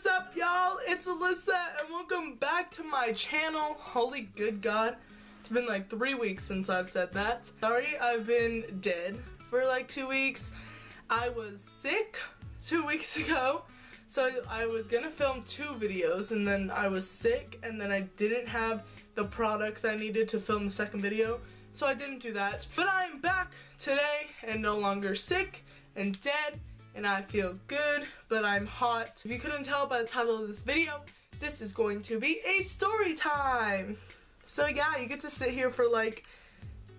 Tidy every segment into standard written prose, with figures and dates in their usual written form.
what's up, y'all? It's Alyssa, and welcome back to my channel. Holy good God. It's been like 3 weeks since I've said that. Sorry, I've been dead for like 2 weeks. I was sick 2 weeks ago, so I was gonna film 2 videos, and then I was sick, and then I didn't have the products I needed to film the second video, so I didn't do that. But I'm back today, and no longer sick and dead, and I feel good, but I'm hot. If you couldn't tell by the title of this video, this is going to be a story time. So yeah, you get to sit here for like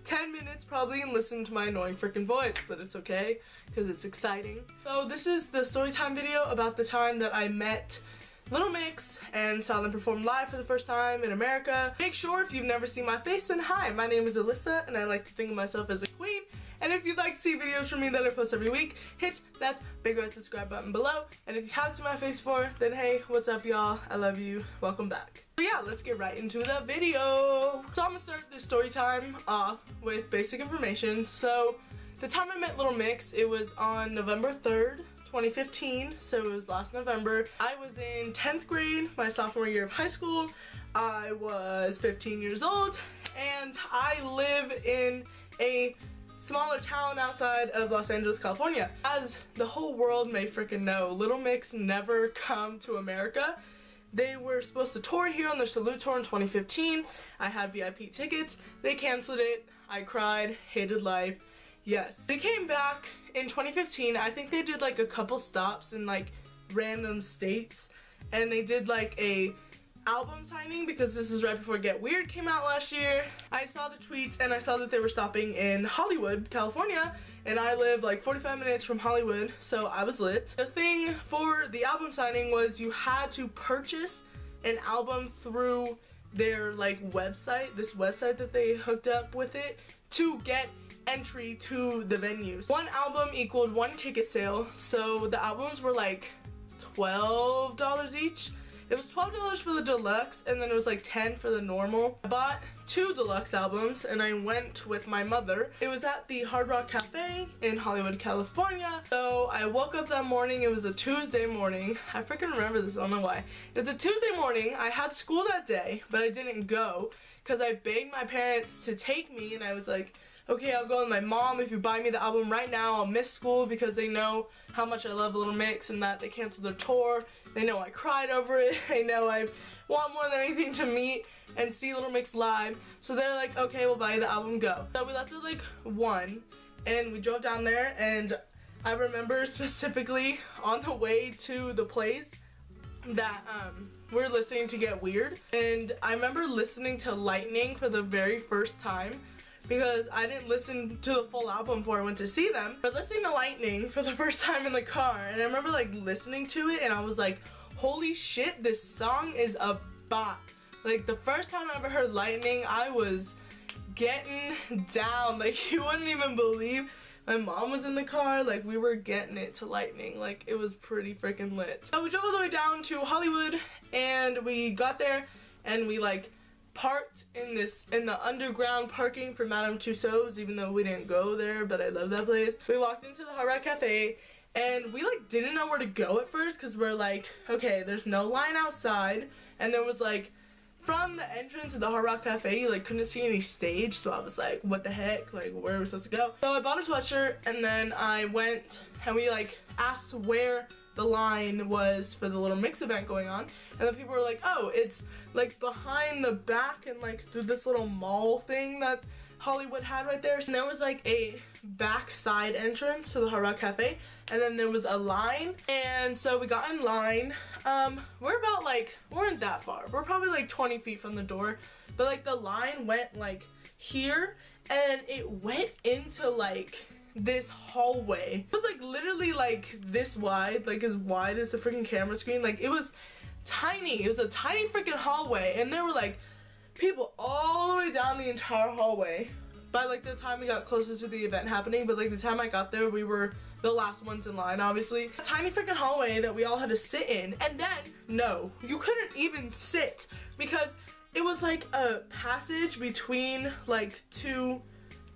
10 minutes probably and listen to my annoying freaking voice, but it's okay because it's exciting. So this is the story time video about the time that I met Little Mix and saw them perform live for the first time in America. Make sure if you've never seen my face, then hi, my name is Alyssa and I like to think of myself as a queen. And if you'd like to see videos from me that I post every week, hit that big red subscribe button below. And if you have seen my face before, then hey, what's up y'all? I love you. Welcome back. So yeah, let's get right into the video. So I'm gonna start this story time off with basic information. So the time I met Little Mix, it was on November 3rd, 2015, so it was last November. I was in 10th grade, my sophomore year of high school. I was 15 years old, and I live in a smaller town outside of Los Angeles, California. As the whole world may freaking know, Little Mix never come to America. They were supposed to tour here on their Salute Tour in 2015. I had VIP tickets. They canceled it. I cried, hated life. Yes. They came back in 2015. I think they did like a couple stops in like random states, and they did like a album signing because this is right before Get Weird came out last year. I saw the tweets and I saw that they were stopping in Hollywood, California, and I live like 45 minutes from Hollywood, so I was lit. The thing for the album signing was you had to purchase an album through their like website, this website that they hooked up with it, to get entry to the venues. One album equaled 1 ticket sale, so the albums were like $12 each. It was $12 for the deluxe, and then it was like $10 for the normal. I bought 2 deluxe albums, and I went with my mother. It was at the Hardrock Cafe in Hollywood, California. So I woke up that morning. It was a Tuesday morning. I freaking remember this, I don't know why. It was a Tuesday morning. I had school that day, but I didn't go because I begged my parents to take me, and I was like, okay, I'll go with my mom. If you buy me the album right now, I'll miss school because they know how much I love Little Mix and that they canceled their tour. They know I cried over it. They know I want more than anything to meet and see Little Mix live. So they're like, okay, we'll buy you the album, go. So we left at like 1 and we drove down there, and I remember specifically on the way to the place that we're listening to Get Weird. And I remember listening to Lightning for the very first time, because I didn't listen to the full album before I went to see them. But listening to Lightning for the first time in the car, and I remember like listening to it and I was like, holy shit, this song is a bop. Like the first time I ever heard Lightning, I was getting down. Like you wouldn't even believe. My mom was in the car, like we were getting it to Lightning. Like it was pretty freaking lit. So we drove all the way down to Hollywood, and we got there and we like parked in the underground parking for Madame Tussauds, even though we didn't go there, but I love that place. We walked into the Hardrock Cafe, and we like didn't know where to go at first because we're like, okay, there's no line outside, and there was like, from the entrance of the Hardrock Cafe, you like couldn't see any stage, so I was like, what the heck, like where are we supposed to go? So I bought a sweatshirt, and then I went and we like asked where the line was for the Little Mix event going on, and then people were like, oh, it's like behind the back and like through this little mall thing that Hollywood had right there. And there was like a back side entrance to the Hardrock Cafe, and then there was a line, and so we got in line. We're about like, we weren't that far, we're probably like 20 feet from the door, but like the line went like here, and it went into like this hallway. It was like literally like this wide, like as wide as the freaking camera screen. Like it was tiny. It was a tiny freaking hallway, and there were like people all the way down the entire hallway by like the time we got closer to the event happening. But like the time I got there, we were the last ones in line, obviously. A tiny freaking hallway that we all had to sit in, and then no, you couldn't even sit because it was like a passage between like 2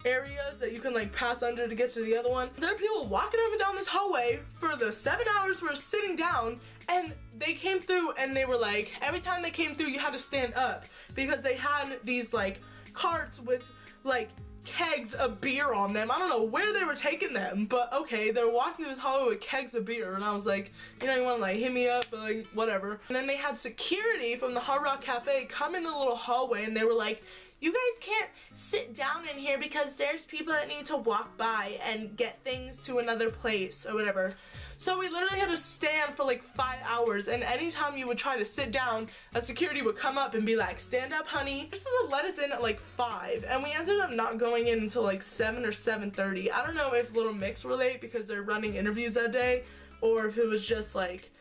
areas that you can like pass under to get to the other one. There are people walking up and down this hallway for the 7 hours we're sitting down, And they came through and they were like, every time they came through you had to stand up because they had these like carts with like kegs of beer on them. I don't know where they were taking them, but okay, they're walking through this hallway with kegs of beer, and I was like, you know, you want to like hit me up, but like whatever. And then they had security from the Hardrock Cafe come in the little hallway, and they were like, you guys can't sit down in here because there's people that need to walk by and get things to another place or whatever. So we literally had to stand for like 5 hours, and anytime you would try to sit down, a security would come up and be like, stand up, honey. This is let us in at like 5, and we ended up not going in until like 7 or 7:30. I don't know if Little Mix were late because they're running interviews that day, or if it was just like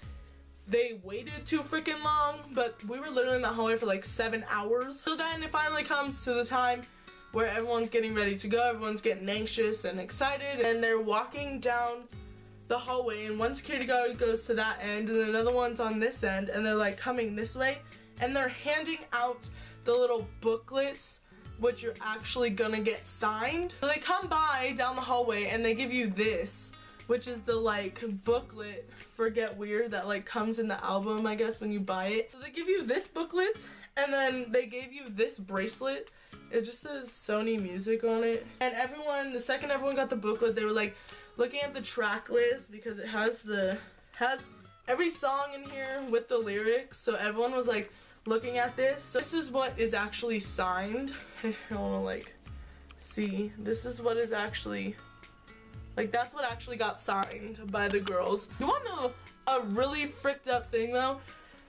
they waited too freaking long, but we were literally in that hallway for like 7 hours. So then it finally comes to the time where everyone's getting ready to go, everyone's getting anxious and excited, and they're walking down the hallway, and one security guard goes to that end and another one's on this end, and they're like coming this way, and they're handing out the little booklets which you're actually gonna get signed. So they come by down the hallway and they give you this, which is the like booklet for Get Weird that like comes in the album, I guess, when you buy it. So they give you this booklet, and then they gave you this bracelet. It just says Sony Music on it. And everyone, the second everyone got the booklet, they were like looking at the track list because it has every song in here with the lyrics. So everyone was like looking at this. So this is what is actually signed. I wanna like see. This is what is actually like, that's what actually got signed by the girls. You wanna know a really fricked up thing though?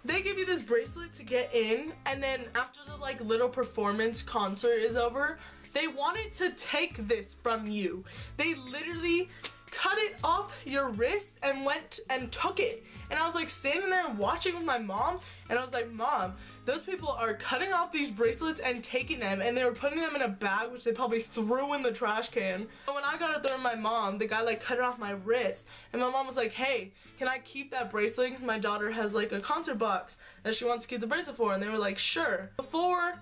They give you this bracelet to get in, and then after the like little performance concert is over, they wanted to take this from you. They literally cut it off your wrist and went and took it. And I was like standing there watching with my mom, and I was like, Mom, those people are cutting off these bracelets and taking them, and they were putting them in a bag which they probably threw in the trash can. So when I got it there with my mom, the guy like cut it off my wrist, and my mom was like, hey, can I keep that bracelet? Because my daughter has like a concert box that she wants to keep the bracelet for, and they were like, sure. Before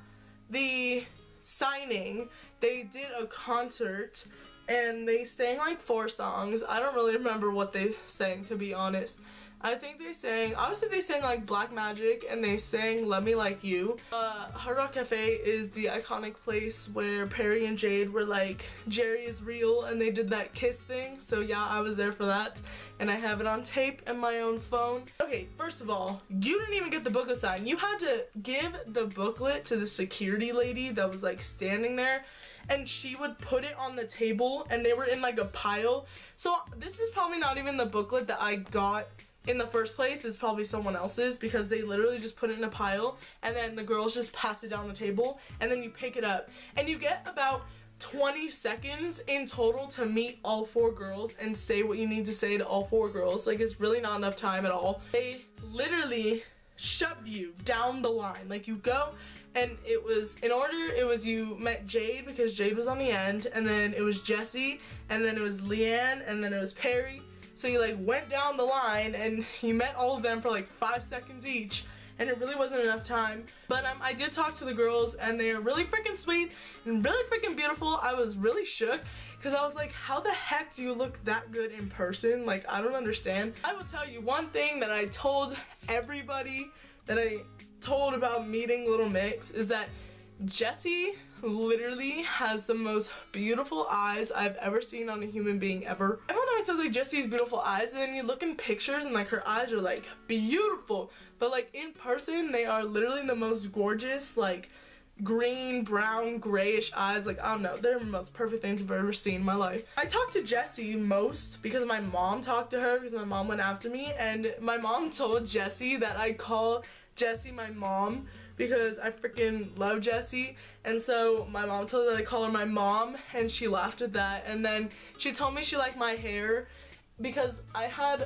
the signing, they did a concert and they sang like 4 songs. I don't really remember what they sang, to be honest. I think they sang, obviously they sang like Black Magic, and they sang Love Me Like You. Hardrock Cafe is the iconic place where Perry and Jade were like, Jerry is real, and they did that kiss thing. So yeah, I was there for that, and I have it on tape in my own phone. Okay, first of all, you didn't even get the booklet signed. You had to give the booklet to the security lady that was like standing there, and she would put it on the table, and they were in like a pile. So this is probably not even the booklet that I got in the first place. It's probably someone else's, because they literally just put it in a pile, and then the girls just pass it down the table, and then you pick it up, and you get about 20 seconds in total to meet all 4 girls and say what you need to say to all 4 girls. Like, it's really not enough time at all. They literally shove you down the line. Like, you go, and it was, in order, it was you met Jade, because Jade was on the end, and then it was Jesy, and then it was Leanne, and then it was Perry. So you like went down the line and you met all of them for like 5 seconds each, and it really wasn't enough time. But I did talk to the girls, and they're really freaking sweet and really freaking beautiful. I was really shook because I was like, how the heck do you look that good in person? Like, I don't understand. I will tell you one thing that I told everybody that I told about meeting Little Mix is that Jesy literally has the most beautiful eyes I've ever seen on a human being ever. Everyone always says like Jesy has beautiful eyes, and then you look in pictures and like her eyes are like beautiful, but like in person they are literally the most gorgeous, like green, brown, grayish eyes. Like, I don't know, they're the most perfect things I've ever seen in my life. I talked to Jesy most because my mom talked to her, because my mom went after me, and my mom told Jesy that I call Jesy my mom because I freaking love Jesy. And so my mom told her that I call her my mom, and she laughed at that. And then she told me she liked my hair because I had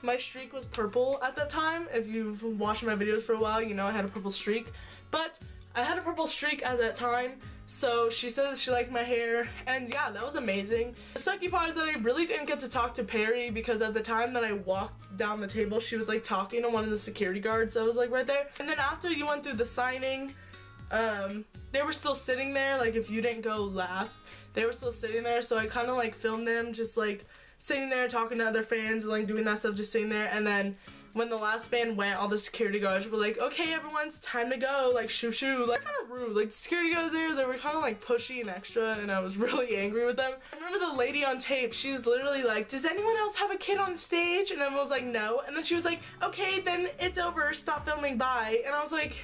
my streak was purple at that time. If you've watched my videos for a while, you know I had a purple streak, but I had a purple streak at that time. So she said she liked my hair, and yeah, that was amazing. The sucky part is that I really didn't get to talk to Perry, because at the time that I walked down the table, she was like talking to one of the security guards that was like right there. And then after you went through the signing, they were still sitting there. Like, if you didn't go last, they were still sitting there. So I kind of like filmed them just like sitting there talking to other fans and like doing that stuff, just sitting there. And then when the last band went, all the security guards were like, okay everyone, it's time to go, like shoo shoo, like kind of rude. Like the security guards there, they were kind of like pushy and extra, and I was really angry with them. I remember the lady on tape, she's literally like, does anyone else have a kid on stage? And I was like, no. And then she was like, okay, then it's over, stop filming, bye. And I was like,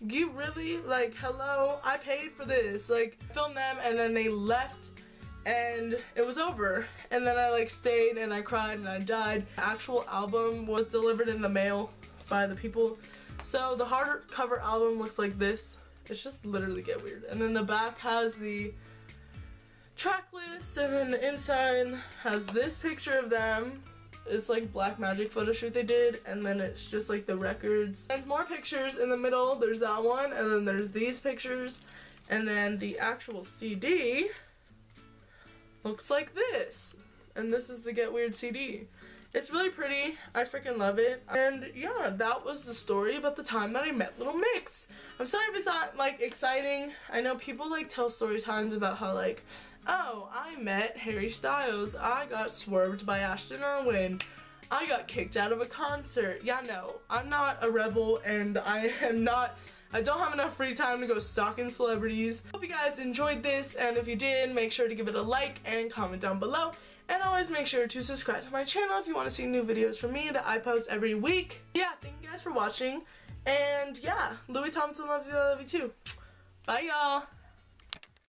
you really? Like, hello, I paid for this. Like, filmed them, and then they left, and it was over. And then I like stayed and I cried and I died. The actual album was delivered in the mail by the people. So the hardcover album looks like this. It's just literally get weird. And then the back has the track list, and then the inside has this picture of them. It's like black magic photo shoot they did, and then it's just like the records and more pictures in the middle. There's that one, and then there's these pictures, and then the actual CD looks like this, and this is the Get Weird CD. It's really pretty. I freaking love it. And yeah, that was the story about the time that I met Little Mix. I'm sorry if it's not like exciting. I know people like tell story times about how like, oh, I met Harry Styles, I got swerved by Ashton Irwin, I got kicked out of a concert. Yeah, no, I'm not a rebel, and I don't have enough free time to go stalking celebrities. Hope you guys enjoyed this, and if you did, make sure to give it a like and comment down below. And always make sure to subscribe to my channel if you want to see new videos from me that I post every week. Yeah, thank you guys for watching. And yeah, Louis Thompson loves you, I love you too. Bye y'all.